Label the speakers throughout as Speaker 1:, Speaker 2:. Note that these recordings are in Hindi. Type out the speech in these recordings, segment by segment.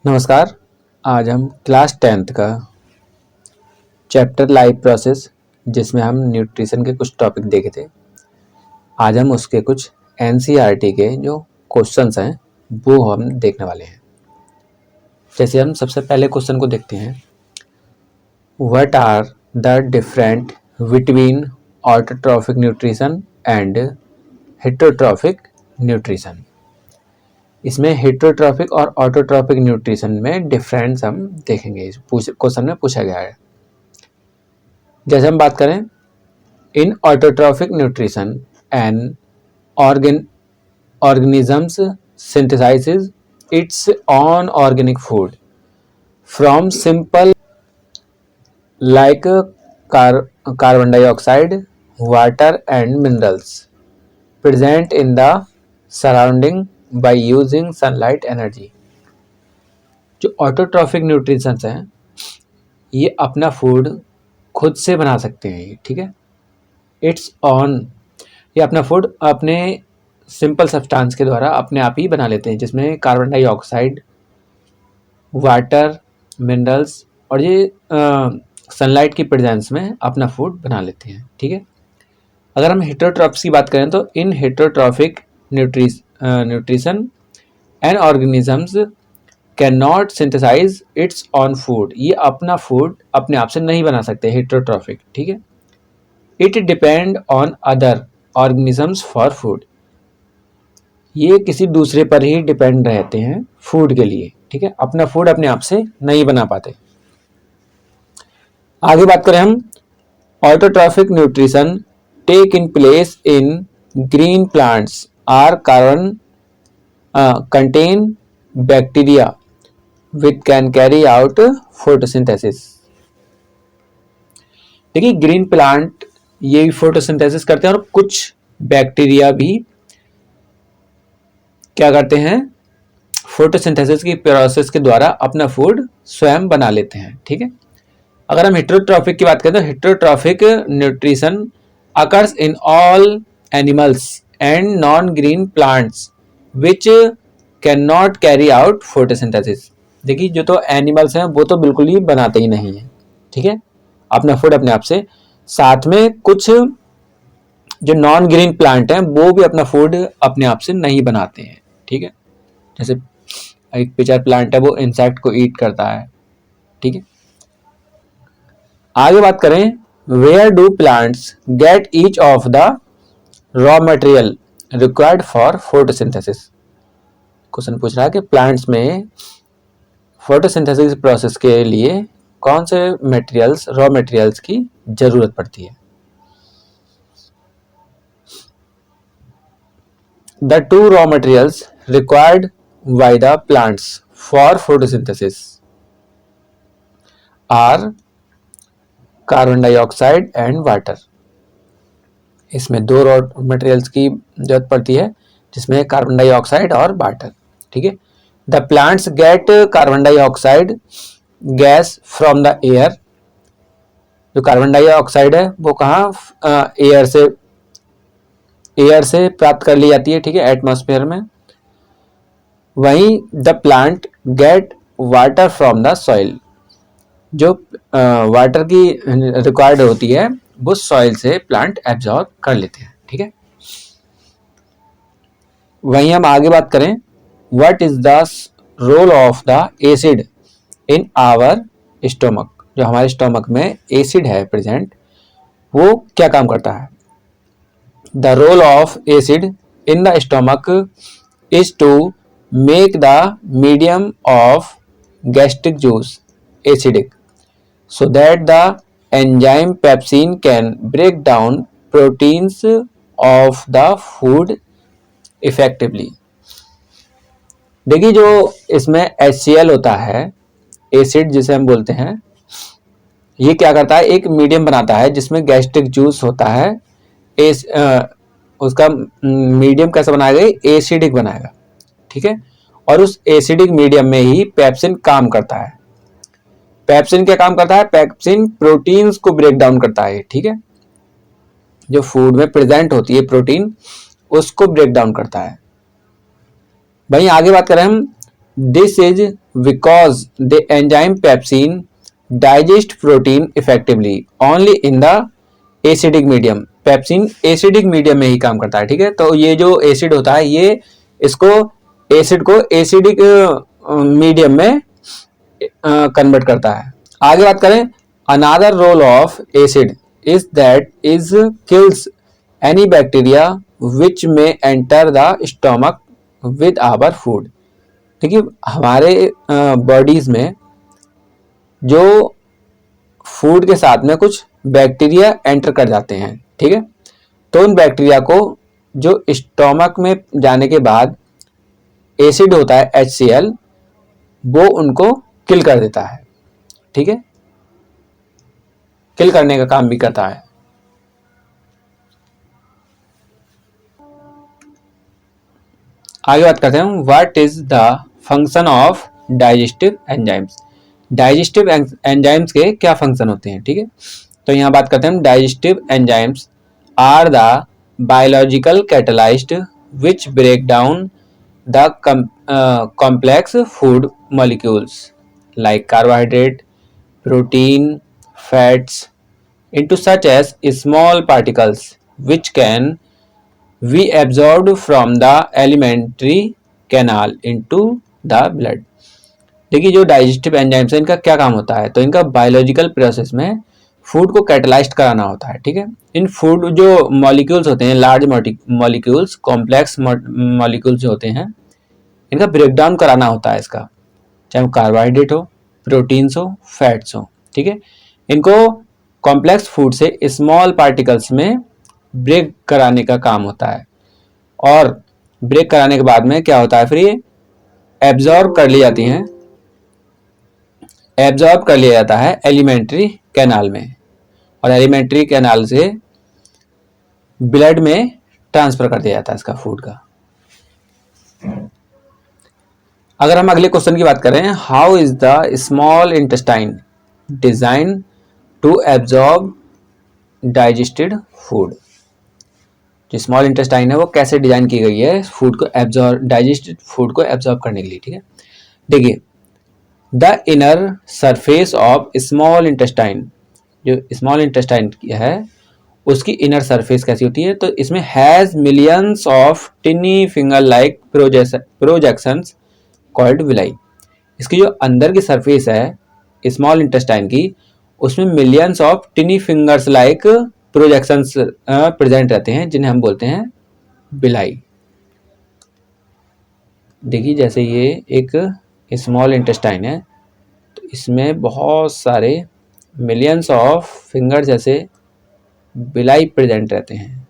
Speaker 1: नमस्कार। आज हम क्लास 10th का चैप्टर लाइफ प्रोसेस जिसमें हम न्यूट्रिशन के कुछ टॉपिक देखे थे, आज हम उसके कुछ एनसीईआरटी के जो क्वेश्चंस हैं वो हम देखने वाले हैं। जैसे हम सबसे पहले क्वेश्चन को देखते हैं, what are the different between autotrophic nutrition and heterotrophic nutrition. इसमें हेटरोट्रॉफिक और ऑटोट्रॉफिक न्यूट्रिशन में डिफरेंस हम देखेंगे। इस क्वेश्चन में पूछा गया है। जैसे हम बात करें, in autotrophic nutrition an organisms synthesizes its own organic food from simple like carbon dioxide, water and minerals present in the surrounding by using sunlight energy। जो ऑटोट्रॉफिक न्यूट्रिशंस हैं ये अपना फूड खुद से बना सकते हैं, ठीक है। इट्स ऑन, ये अपना फूड अपने सिंपल सब्सटेंस के द्वारा अपने आप ही बना लेते हैं, जिसमें कार्बन डाइऑक्साइड, वाटर, मिनरल्स और ये सनलाइट की प्रेजेंस में अपना फूड बना लेते हैं, ठीक है। अगर हम हेटरोट्रॉफ्स की बात करें तो in heterotrophic nutrition and organisms can not synthesise its own food, ये अपना फूड अपने आप से नहीं बना सकते हेटरोट्रॉफिक, ठीक है। It depend on other organisms for food, ये किसी दूसरे पर ही डिपेंड रहते हैं फूड के लिए, ठीक है। अपना फूड अपने आप से नहीं बना पाते। आगे बात करें हम, autotrophic nutrition take in place in green plants are carbon contain bacteria which can carry out photosynthesis. देखिए, ग्रीन प्लांट ये भी फोटोसिंथेसिस करते हैं और कुछ बैक्टीरिया भी क्या करते हैं, फोटोसिंथेसिस की प्रोसेस के द्वारा अपना फूड स्वयं बना लेते हैं, ठीक है। अगर हम हेटरोट्रॉफिक की बात करें तो heterotrophic nutrition occurs in all animals and non green plants which can not carry out photosynthesis. देखिए, जो तो एनिमल्स हैं वो तो बिल्कुल ही बनाते ही नहीं है, ठीक है, अपना फूड अपने आप से। साथ में कुछ जो नॉन ग्रीन प्लांट हैं वो भी अपना फूड अपने आप से नहीं बनाते हैं, ठीक है। जैसे एक पिचर प्लांट है, वो इंसेक्ट को ईट करता है, ठीक है। आगे बात करें, where do plants get each of the raw material required for photosynthesis. Question पूछ रहा है कि प्लांट्स में फोटोसिंथेसिस प्रोसेस के लिए कौन से मटेरियल्स, रॉ मटेरियल्स की जरूरत पड़ती है। The two raw materials required by the plants for photosynthesis are carbon dioxide and water। इसमें दो रॉ मटेरियल्स की जरूरत पड़ती है, जिसमें कार्बन डाइऑक्साइड और वाटर, ठीक है। The plants get carbon dioxide gas from the air. जो कार्बन डाइऑक्साइड है वो कहाँ, एयर से प्राप्त कर ली जाती है, ठीक है, एटमॉस्फेयर में। वहीं the plant get water from the soil, जो वाटर की रिक्वायर्ड होती है वो सॉइल से प्लांट एब्जॉर्ब कर लेते हैं, ठीक है। वहीं हम आगे बात करें, what is the role of the acid in our stomach. जो हमारे स्टोमक में एसिड है प्रेजेंट, वो क्या काम करता है। The role of acid in the stomach is to make the medium of gastric juice acidic, so that the enzyme pepsin can break down proteins of the food effectively। देखिए, जो इसमें HCl होता है, एसिड जिसे हम बोलते हैं, ये क्या करता है, एक मीडियम बनाता है जिसमें गैस्ट्रिक जूस होता है। उसका मीडियम कैसा बनाएगा, एसिडिक बनाएगा, ठीक है। और उस एसिडिक मीडियम में ही पेप्सिन काम करता है। पेप्सिन क्या काम करता है, पेप्सिन प्रोटीन्स को ब्रेक डाउन करता है, ठीक है। जो फूड में प्रेजेंट होती है प्रोटीन, उसको ब्रेक डाउन करता है। भाई आगे बात करें हम, this is because the enzyme pepsin digest protein effectively only in the acidic medium. Pepsin acidic medium में ही काम करता है, ठीक है। तो ये जो एसिड होता है ये इसको एसिड को एसिडिक मीडियम में कन्वर्ट करता है। आगे बात करें, another role of acid is that is kills any bacteria which may enter the stomach with our food. देखिए हमारे बॉडीज में जो फूड के साथ में कुछ बैक्टीरिया एंटर कर जाते हैं, ठीक है। तो उन बैक्टीरिया को जो स्टोमक में जाने के बाद एसिड होता है HCl, वो उनको किल कर देता है, ठीक है, किल करने का काम भी करता है। आगे बात करते हैं, what is the function of digestive enzymes. Digestive enzymes के क्या फंक्शन होते हैं, ठीक है। तो यहाँ बात करते हैं, digestive enzymes are the biological catalyst which break down the complex food molecules like carbohydrate, protein, fats into such as small particles which can be absorbed from the alimentary canal into the blood। देखिए जो डाइजेस्टिव एंजाइम्स है इनका क्या काम होता है, तो इनका बायोलॉजिकल प्रोसेस में फूड को कैटलाइज्ड कराना होता है, ठीक है। इन फूड जो मॉलिक्यूल्स होते हैं, लार्ज मॉलिक्यूल्स, कॉम्प्लेक्स मॉलिक्यूल्स जो होते हैं, इनका ब्रेकडाउन कराना होता है इसका, चाहे वो कार्बोहाइड्रेट हो, प्रोटीन्स हो, फैट्स हो, ठीक है। इनको कॉम्प्लेक्स फूड से स्मॉल पार्टिकल्स में ब्रेक कराने का काम होता है, और ब्रेक कराने के बाद में क्या होता है, फिर ये एब्जॉर्ब कर ली जाती हैं, एब्जॉर्ब कर लिया जाता है एलिमेंट्री कैनाल में, और एलिमेंट्री कैनाल से ब्लड में ट्रांसफर कर दिया जाता है इसका फूड का। अगर हम अगले क्वेश्चन की बात करें, how is the small intestine design to absorb digested food. जो स्मॉल इंटेस्टाइन है वो कैसे डिजाइन की गई है फूड को एब्जॉर्ब, डाइजेस्टेड फूड को एब्जॉर्ब करने के लिए, ठीक है। देखिए the inner surface of small intestine, जो स्मॉल इंटेस्टाइन है उसकी इनर सरफेस कैसी होती है, तो इसमें has millions of tiny finger like projections called villi. इसकी जो अंदर की सरफेस है स्मॉल इंटेस्टाइन की, उसमें millions of टिनी fingers like projections present रहते हैं, जिन्हें हम बोलते हैं विलाई। देखिए जैसे ये एक स्मॉल इंटेस्टाइन है, तो इसमें बहुत सारे मिलियंस ऑफ फिंगर जैसे विलाई प्रेजेंट रहते हैं,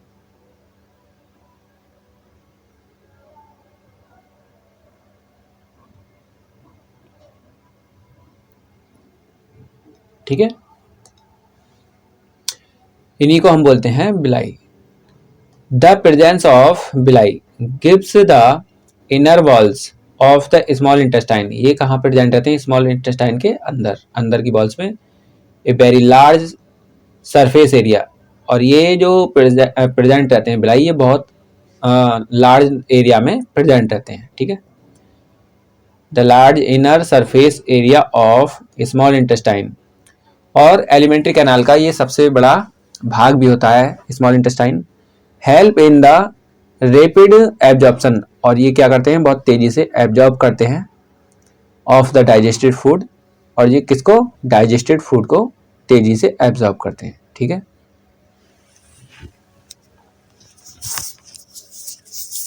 Speaker 1: ठीक है। इन्हीं को हम बोलते हैं villi. The presence of villi gives the inner walls of the small intestine. ये कहाँ प्रेजेंट रहते हैं, स्मॉल इंटेस्टाइन के अंदर, अंदर की वॉल्स में a very large surface area. और ये जो प्रेजेंट रहते हैं विलाई, ये बहुत लार्ज एरिया में प्रेजेंट रहते हैं, ठीक है। The large inner surface area of small intestine, और एलिमेंट्री कैनाल का ये सबसे बड़ा भाग भी होता है small intestine. Help in the rapid absorption, और ये क्या करते हैं, बहुत तेजी से एब्जॉर्ब करते हैं ऑफ द डाइजेस्टेड फूड, और ये किसको, डाइजेस्टेड फूड को तेजी से एब्जॉर्ब करते हैं, ठीक है।